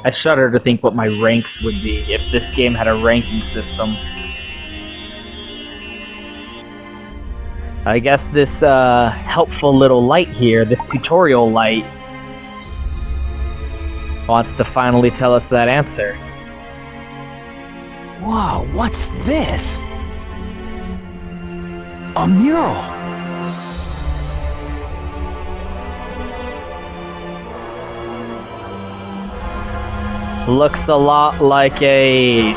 I shudder to think what my ranks would be if this game had a ranking system. I guess this helpful little light here, this tutorial light, wants to finally tell us that answer. Whoa, what's this? A mural! Looks a lot like a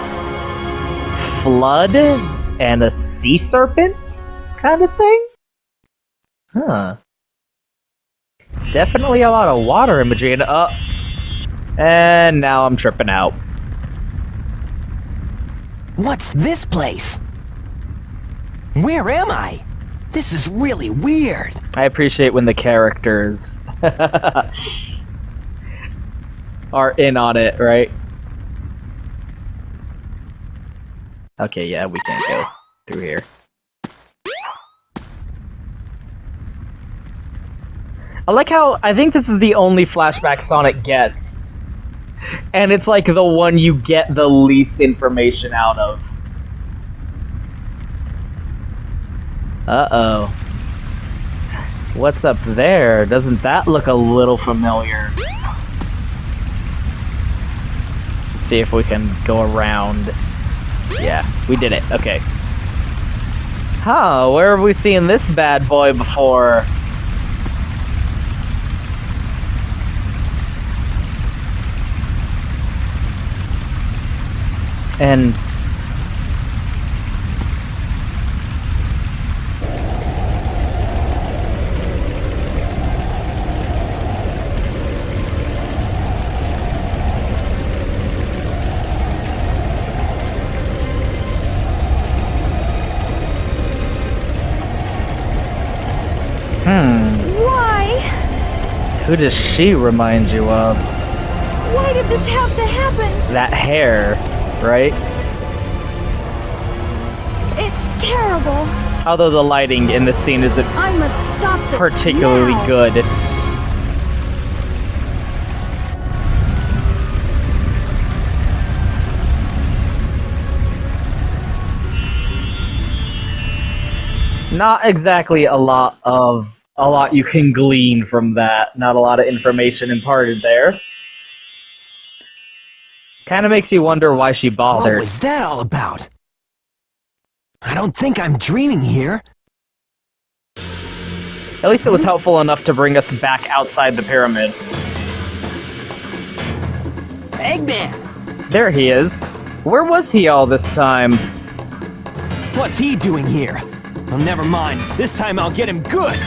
flood and a sea serpent kind of thing? Huh. Definitely a lot of water imagery and now I'm tripping out. What's this place? Where am I? This is really weird. I appreciate when the characters are in on it, right? Okay, yeah, we can't go through here. I like how, I think this is the only flashback Sonic gets. And it's like the one you get the least information out of. Uh-oh. What's up there? Doesn't that look a little familiar? Let's see if we can go around. Yeah, we did it. Okay. Huh, where have we seen this bad boy before? And Why? who does she remind you of? Why did this have to happen? That hair, right? It's terrible. Although the lighting in this scene isn't I must stop this particularly now. good. Not exactly a lot you can glean from that. Not a lot of information imparted there. Kind of makes you wonder why she bothered. What was that all about? I don't think I'm dreaming here. At least it was helpful enough to bring us back outside the pyramid. Eggman! There he is. Where was he all this time? What's he doing here? Oh, never mind. This time I'll get him good!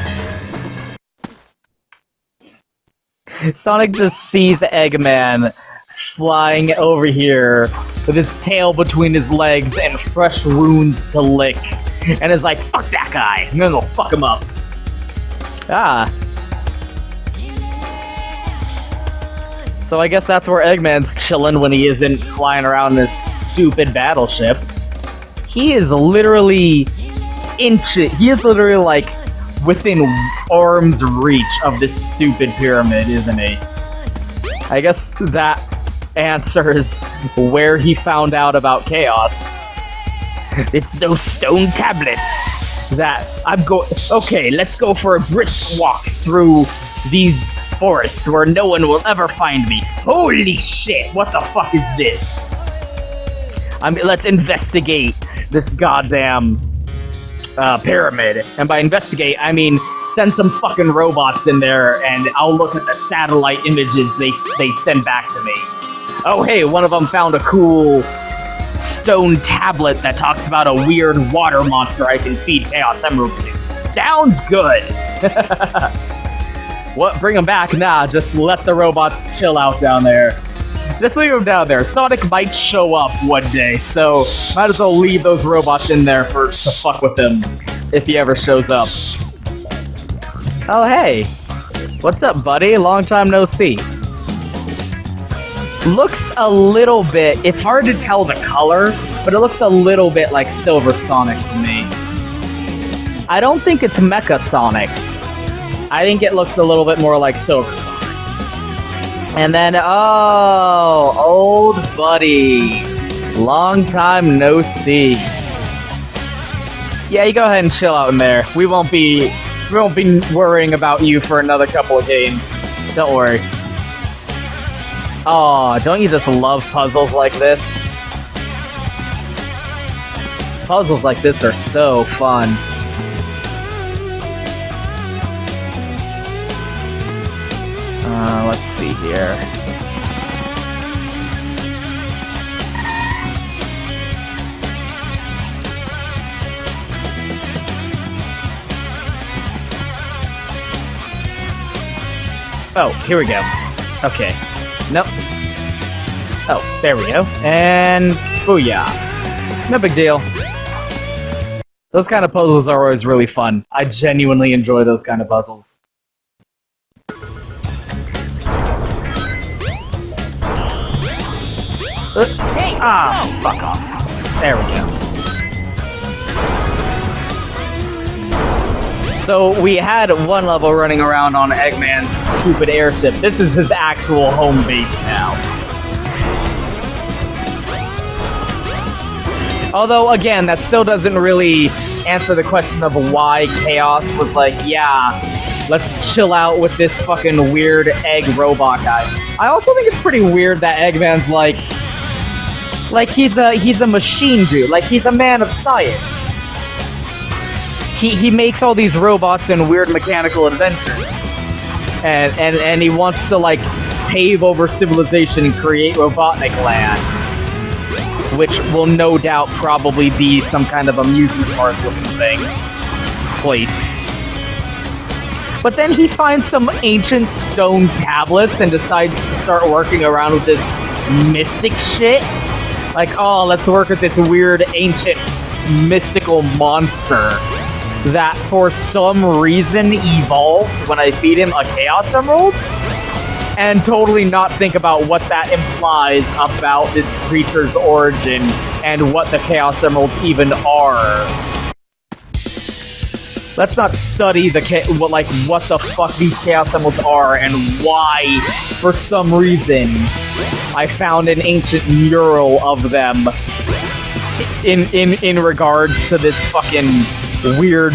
Sonic just sees Eggman flying over here with his tail between his legs and fresh wounds to lick, and is like, fuck that guy, I'm gonna go fuck him up. Ah. So I guess that's where Eggman's chilling when he isn't flying around this stupid battleship. He is literally like within arm's reach of this stupid pyramid, isn't he? I guess that answers where he found out about Chaos. It's those stone tablets that I'm going... Okay, let's go for a brisk walk through these forests where no one will ever find me. Holy shit, what the fuck is this? Let's investigate this goddamn pyramid. And by investigate, I mean send some fucking robots in there and I'll look at the satellite images they send back to me. Oh hey, one of them found a cool stone tablet that talks about a weird water monster I can feed Chaos Emeralds to. Sounds good! What, bring them back? Nah, just let the robots chill out down there. Just leave them down there. Sonic might show up one day, so might as well leave those robots in there to fuck with him if he ever shows up. Oh hey, what's up buddy? Long time no see. Looks a little bit, it's hard to tell the color, but it looks a little bit like Silver Sonic to me. I don't think it's Mecha Sonic. I think it looks a little bit more like Silver Sonic. And then, oh, old buddy. Long time no see. Yeah, you go ahead and chill out in there. We won't be worrying about you for another couple of games. Don't worry. Oh, don't you just love puzzles like this? Puzzles like this are so fun. Let's see here. Oh, here we go. Okay. Nope. Oh, there we go. And booyah. No big deal. Those kind of puzzles are always really fun. I genuinely enjoy those kind of puzzles. Hey, fuck off. There we go. So we had one level running around on Eggman's stupid airship. This is his actual home base now. Although, again, that still doesn't really answer the question of why Chaos was like, yeah, let's chill out with this fucking weird egg robot guy. I also think it's pretty weird that Eggman's like he's a machine dude, like he's a man of science. He makes all these robots and weird mechanical adventures. And he wants to like pave over civilization and create Robotnik Land. Which will no doubt probably be some kind of amusement park looking thing. Place. But then he finds some ancient stone tablets and decides to start working around with this mystic shit. Like, oh, let's work with this weird, ancient, mystical monster that for some reason evolved when I feed him a Chaos Emerald, and totally not think about what that implies about this creature's origin and what the Chaos Emeralds even are. Let's not study what the fuck these Chaos Emeralds are and why, for some reason, I found an ancient mural of them in regards to this fucking weird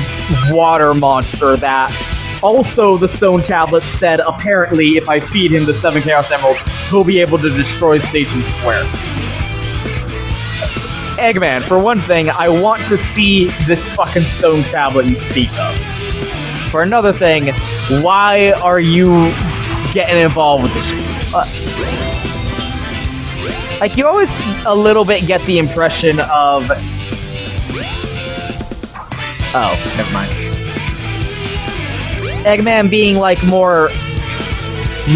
water monster that also the stone tablet said apparently if I feed him the 7 Chaos Emeralds, he'll be able to destroy Station Square. Eggman, for one thing, I want to see this fucking stone tablet you speak of. For another thing, why are you getting involved with this shit? Like, you always a little bit get the impression of... Oh, never mind. Eggman being, like, more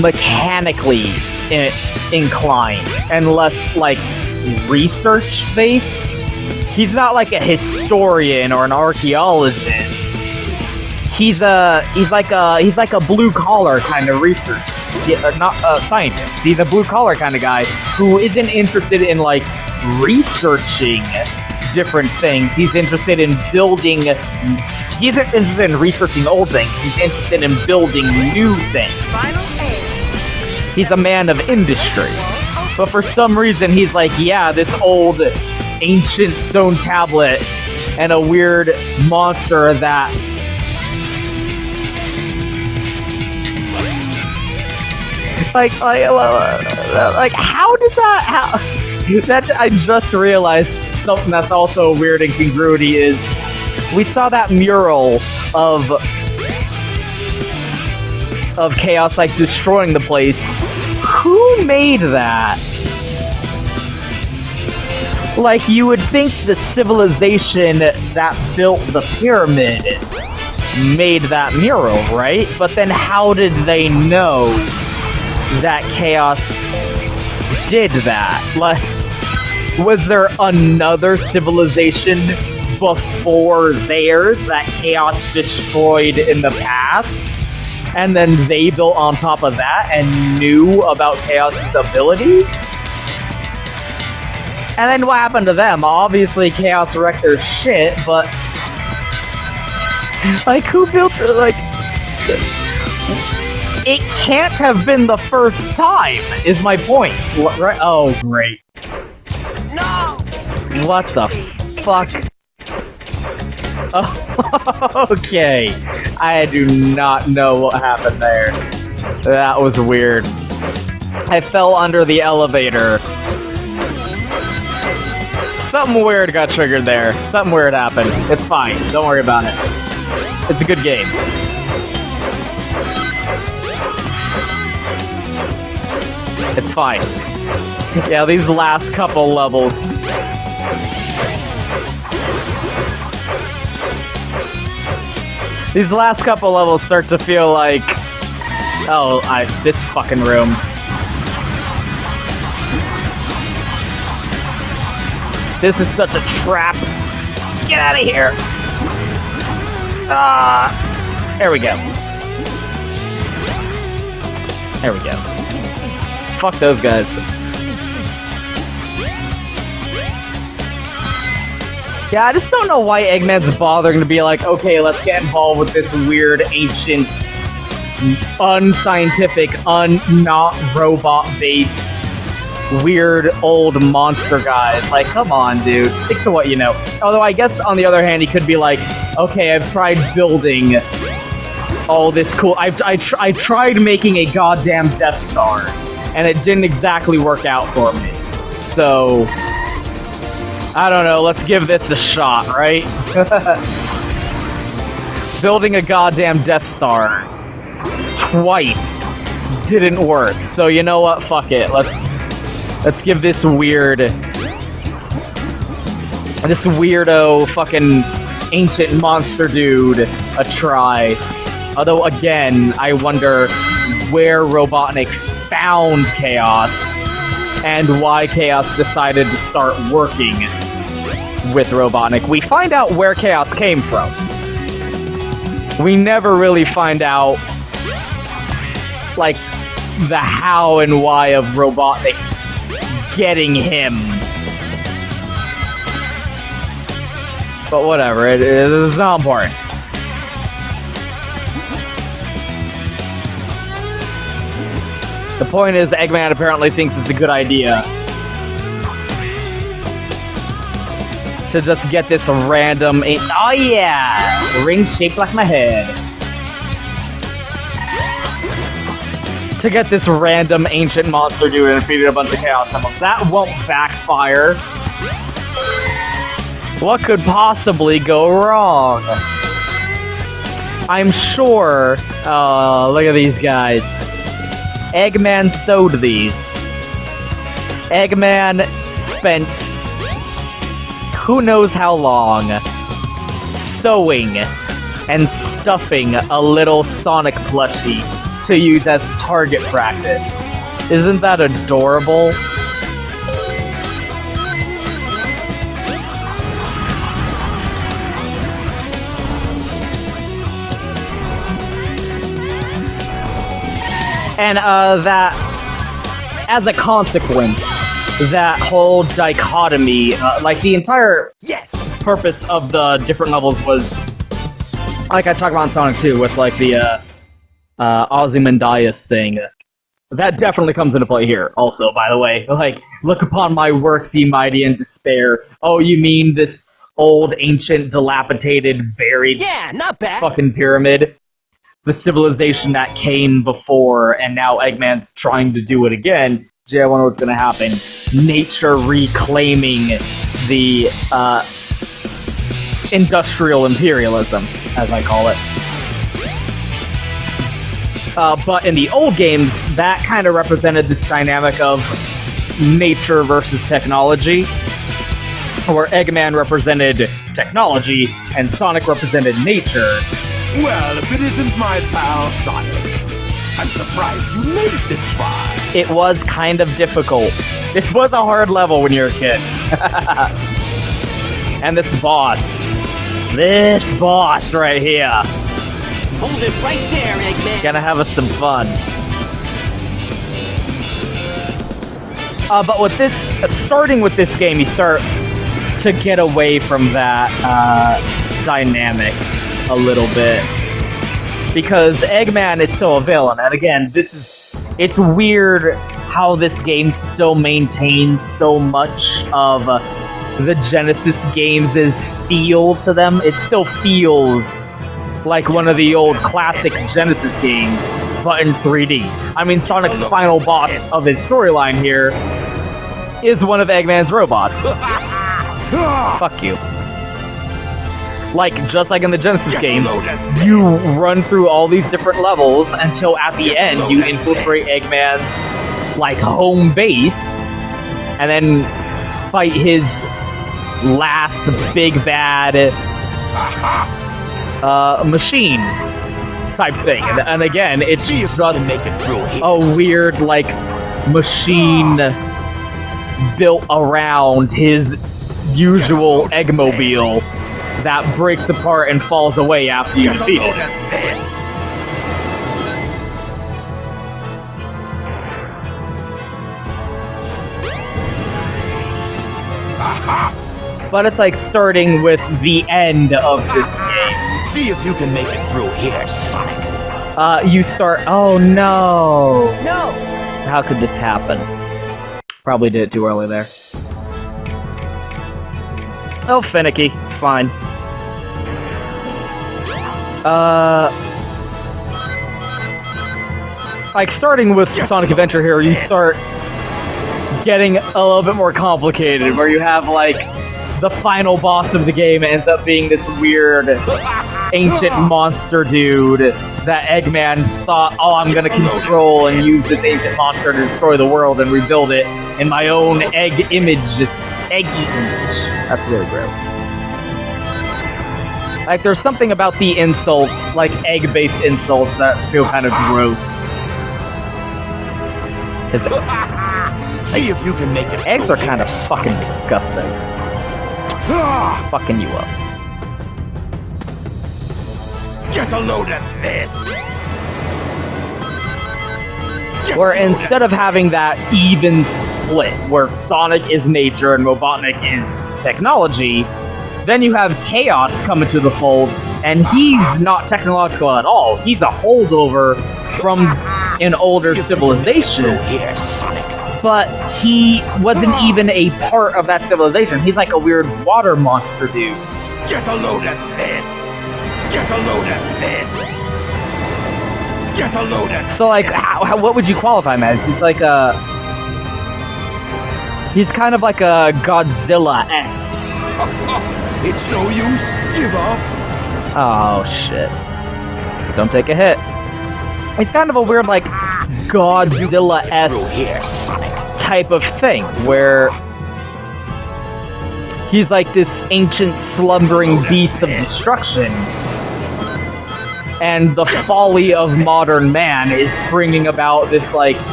mechanically inclined and less, like, research-based. He's not, like, a historian or an archaeologist. He's like a blue-collar kind of researcher. Not a scientist. He's a blue-collar kind of guy who isn't interested in, like, researching different things. He's interested in building... He isn't interested in researching old things. He's interested in building new things. He's a man of industry. But for some reason, he's like, yeah, this old, ancient stone tablet and a weird monster that... Like, how did that... I just realized something that's also a weird incongruity is... We saw that mural of Chaos, like, destroying the place. Who made that? Like, you would think the civilization that built the pyramid made that mural, right? But then how did they know that Chaos did that? Like, was there another civilization before theirs that Chaos destroyed in the past? And then they built on top of that and knew about Chaos's abilities? And then what happened to them? Obviously Chaos wrecked their shit, but... Like, who built... Like... it can't have been the first time, is my point. Right? Oh, great. No! What the fuck? Oh, okay. I do not know what happened there. That was weird. I fell under the elevator. Something weird got triggered there. Something weird happened. It's fine. Don't worry about it. It's a good game. It's fine. Yeah, these last couple levels. These last couple levels start to feel like... Oh, this fucking room. This is such a trap. Get out of here. There we go. There we go. Fuck those guys. Yeah, I just don't know why Eggman's bothering to be like, okay, let's get involved with this weird, ancient, unscientific, not robot-based, weird old monster guys. Like, come on, dude. Stick to what you know. Although, I guess, on the other hand, he could be like, okay, I've tried building all this cool... I tried making a goddamn Death Star, and it didn't exactly work out for me. So... I don't know, let's give this a shot, right? Building a goddamn Death Star twice didn't work. So you know what? Fuck it. Let's give this weirdo fucking ancient monster dude a try. Although again, I wonder where Robotnik found Chaos and why Chaos decided to start working with Robotnik. We find out where Chaos came from. We never really find out, like, the how and why of Robotnik getting him. But whatever, it's not important. The point is, Eggman apparently thinks it's a good idea to just get this random... Oh yeah! Ring shaped like my head. To get this random ancient monster dude and defeated a bunch of Chaos Emeralds. That won't backfire. What could possibly go wrong? I'm sure... Oh, look at these guys. Eggman sewed these. Eggman spent who knows how long sewing and stuffing a little Sonic plushie to use as target practice. Isn't that adorable? And that, as a consequence, that whole dichotomy, like the entire purpose of the different levels was, like I talked about in Sonic 2 with like the Ozymandias thing. That definitely comes into play here also, by the way. Like, look upon my works, ye mighty, in despair. Oh, you mean this old, ancient, dilapidated, buried not bad. fucking pyramid? The civilization that came before, and now Eggman's trying to do it again. Gee, I wonder what's gonna happen. Nature reclaiming the, industrial imperialism, as I call it. But in the old games, that kind of represented this dynamic of nature versus technology, where Eggman represented technology, and Sonic represented nature. Well, if it isn't my pal Sonic, I'm surprised you made it this far. It was kind of difficult. This was a hard level when you were a kid. And this boss right here. Hold it right there, Eggman. Gonna have us some fun. But with this, starting with this game, you start to get away from that dynamic a little bit. because Eggman is still a villain, and again, it's weird how this game still maintains so much of the Genesis games' feel to them. It still feels like one of the old classic Genesis games, but in 3D. I mean, Sonic's final boss of his storyline here is one of Eggman's robots. Fuck you. Like, just like in the Genesis games, you run through all these different levels until at the end you infiltrate Eggman's, like, home base, and then fight his last big bad machine type thing. And again, it's just a weird, like, machine built around his usual Eggmobile that breaks apart and falls away after you defeat it. But it's like starting with the end of this game. See if you can make it through here, Sonic. You start. Oh no! No! How could this happen? Probably did it too early there. Oh, finicky. It's fine. Like, starting with Sonic Adventure here, you start getting a little bit more complicated, where you have, like, the final boss of the game ends up being this weird ancient monster dude that Eggman thought, oh, I'm gonna control and use this ancient monster to destroy the world and rebuild it in my own eggy image. That's really gross. Like, there's something about the insult, like egg-based insults, that feel kind of gross. Because see if you can make it. Eggs are kind of fucking disgusting. Fucking you up. Get a load of this. Where instead of having that even split, where Sonic is nature and Robotnik is technology, then you have Chaos come into the fold, and he's not technological at all. He's a holdover from an older civilization. But he wasn't even a part of that civilization. He's like a weird water monster dude. Get a load of this. Get a load of this. Get a load of. So, like, what would you qualify him as? He's like a. He's kind of like a Godzilla-esque. It's no use. Give up. Oh shit! Don't take a hit. He's kind of a weird, like, Godzilla-esque type of thing, where he's like this ancient slumbering beast of destruction, and the folly of modern man is bringing about this, like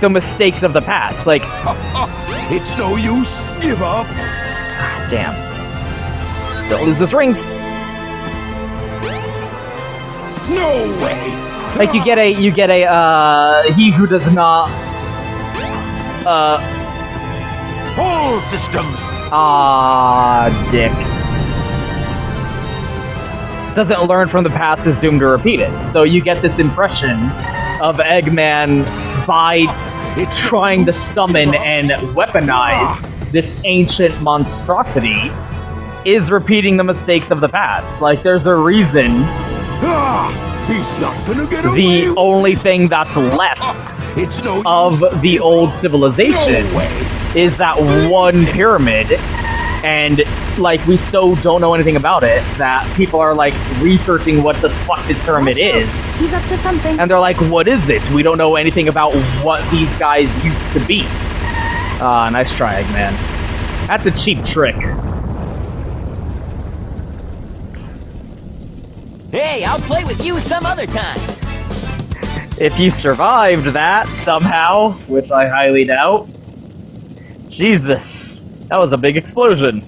the mistakes of the past. Like, it's no use. Give up. Damn. Don't lose those rings. No way. Like, you get a, he who does not, All systems. Dick. Doesn't learn from the past is doomed to repeat it. So you get this impression of Eggman, by trying to summon and weaponize this ancient monstrosity, is repeating the mistakes of the past. Like, there's a reason He's not gonna get away. the only thing that's left of the old civilization is that one pyramid, and, like, we so don't know anything about it that people are, like, researching what the fuck this pyramid is. He's up to something. And they're like, what is this? We don't know anything about what these guys used to be. Nice try, Eggman. That's a cheap trick. Hey, I'll play with you some other time. If you survived that somehow, which I highly doubt. Jesus, that was a big explosion.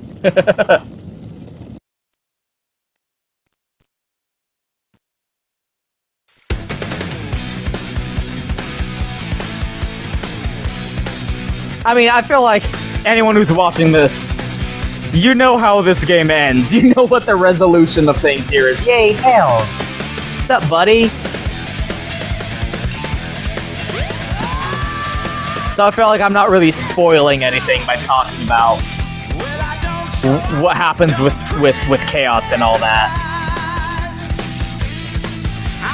I mean, I feel like anyone who's watching this, You know how this game ends. You know what the resolution of things here is. Yay, hell. What's up, buddy? So I feel like I'm not really spoiling anything by talking about what happens with Chaos and all that.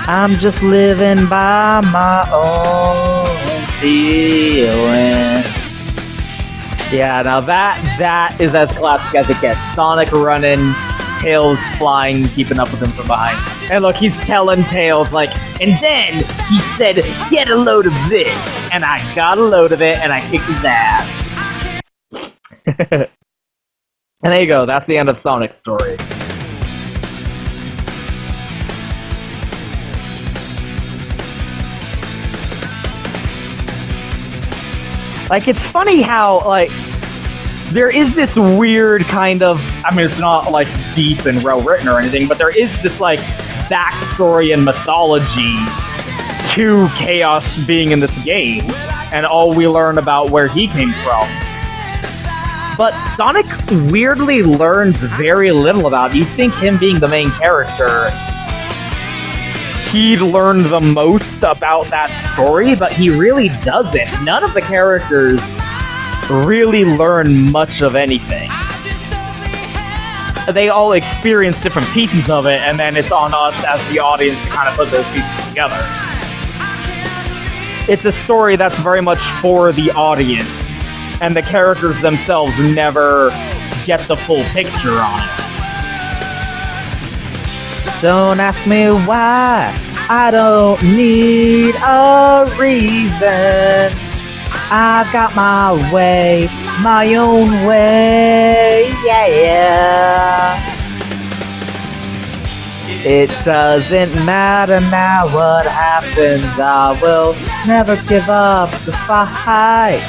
I'm just living by my own feeling. Yeah, now that is as classic as it gets. Sonic running, Tails flying, keeping up with him from behind. And look, he's telling Tails, like, and then he said, get a load of this. And I got a load of it, and I kicked his ass. And there you go, that's the end of Sonic's story. Like, it's funny how, like, there is this weird kind of, I mean, it's not, like, deep and well-written or anything, but there is this, like, backstory and mythology to Chaos being in this game, and all we learn about where he came from. But Sonic weirdly learns very little about it. You'd think him being the main character, he'd learn the most about that story, but he really doesn't. None of the characters really learn much of anything. They all experience different pieces of it, and then it's on us as the audience to kind of put those pieces together. It's a story that's very much for the audience, and the characters themselves never get the full picture on it. Don't ask me why, I don't need a reason. I've got my way, my own way, yeah. It doesn't matter now what happens, I will never give up the fight.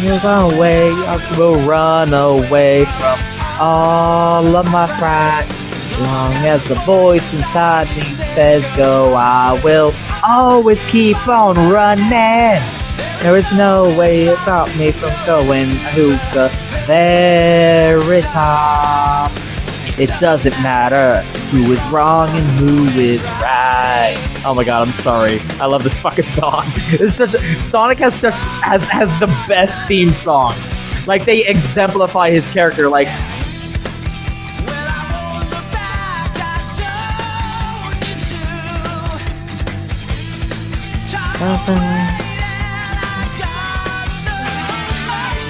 You'll run away, I will run away from all of my frights. As long as the voice inside me says go, I will always keep on running. There is no way to stop me from going to the very top. It doesn't matter who is wrong and who is right. Oh my god, I'm sorry. I love this fucking song. It's such Sonic has the best theme songs. Like, they exemplify his character. Like,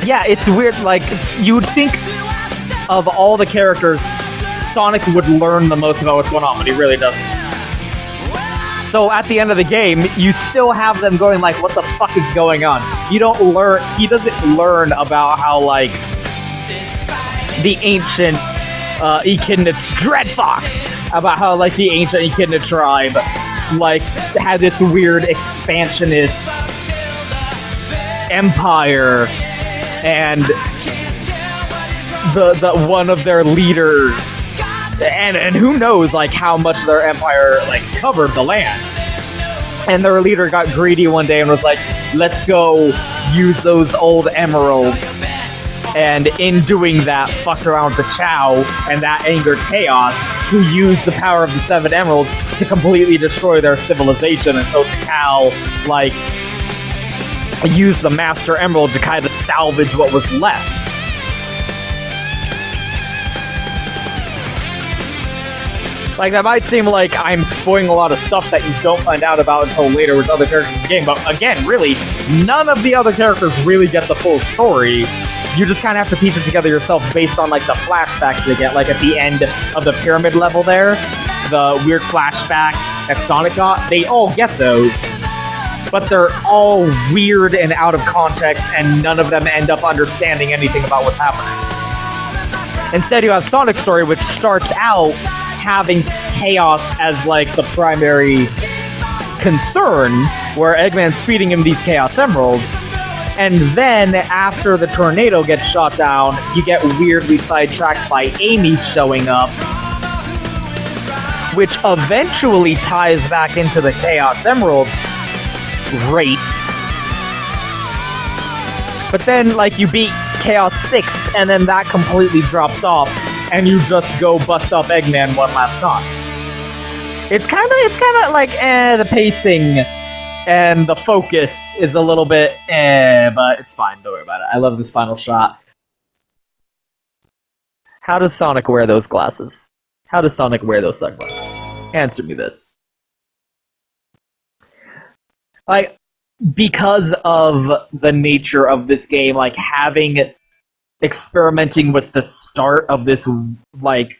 yeah, it's weird. Like, you would think of all the characters, Sonic would learn the most about what's going on, but he really doesn't. So at the end of the game, you still have them going like, what the fuck is going on? You don't learn, he doesn't learn about how, like, the ancient Echidna Dread Fox, about how, like, the ancient Echidna tribe, like, had this weird expansionist empire, and the one of their leaders, and who knows, like, how much their empire, like, covered the land. And their leader got greedy one day and was like, let's go use those old emeralds. And in doing that, fucked around with the Chow, and that angered Chaos, who used the power of the 7 emeralds to completely destroy their civilization until Takao, like, used the Master Emerald to kind of salvage what was left. Like, that might seem like I'm spoiling a lot of stuff that you don't find out about until later with other characters in the game, but again, really, none of the other characters really get the full story. You just kind of have to piece it together yourself based on, like, the flashbacks they get. Like, at the end of the pyramid level there, the weird flashback that Sonic got, they all get those. But they're all weird and out of context, and none of them end up understanding anything about what's happening. Instead, you have Sonic's story, which starts out having Chaos as, like, the primary concern, where Eggman's feeding him these Chaos Emeralds. And then, after the tornado gets shot down, you get weirdly sidetracked by Amy showing up, which eventually ties back into the Chaos Emerald race. But then, like, you beat Chaos 6, and then that completely drops off, and you just go bust up Eggman one last time. It's kind of like, the pacing and the focus is a little bit, but it's fine, don't worry about it. I love this final shot. How does Sonic wear those glasses? How does Sonic wear those sunglasses? Answer me this. Like, because of the nature of this game, like, experimenting with the start of this, like,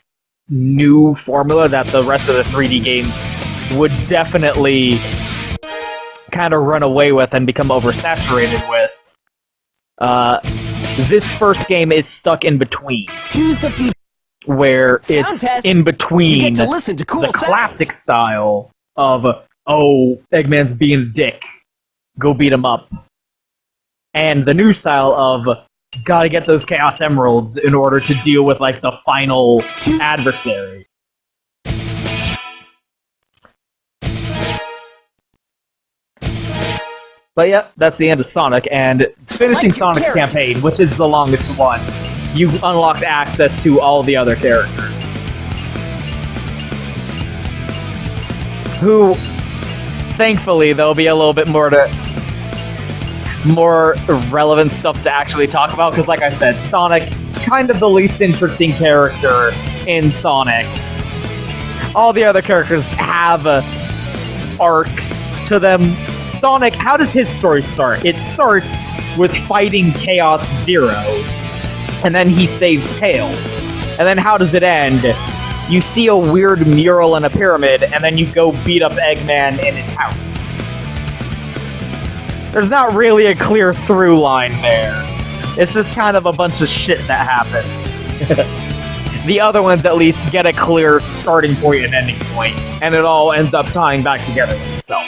new formula that the rest of the 3D games would definitely kind of run away with and become oversaturated with, this first game is stuck in between. Choose the future. Where it's test. in between You get to listen to cool the classic style of, oh, Eggman's being a dick, go beat him up, and the new style of, gotta get those Chaos Emeralds in order to deal with, like, the final adversary. But yeah, that's the end of Sonic, and finishing Sonic's campaign, which is the longest one, you unlocked access to all the other characters. Who, thankfully, there'll be a little bit more relevant stuff to actually talk about, because like I said, Sonic, kind of the least interesting character in Sonic. All the other characters have arcs to them. Sonic, how does his story start? It starts with fighting Chaos Zero, and then he saves Tails. And then how does it end? You see a weird mural in a pyramid, and then you go beat up Eggman in his house. There's not really a clear through line there. It's just kind of a bunch of shit that happens. The other ones at least get a clear starting point and ending point, and it all ends up tying back together with itself.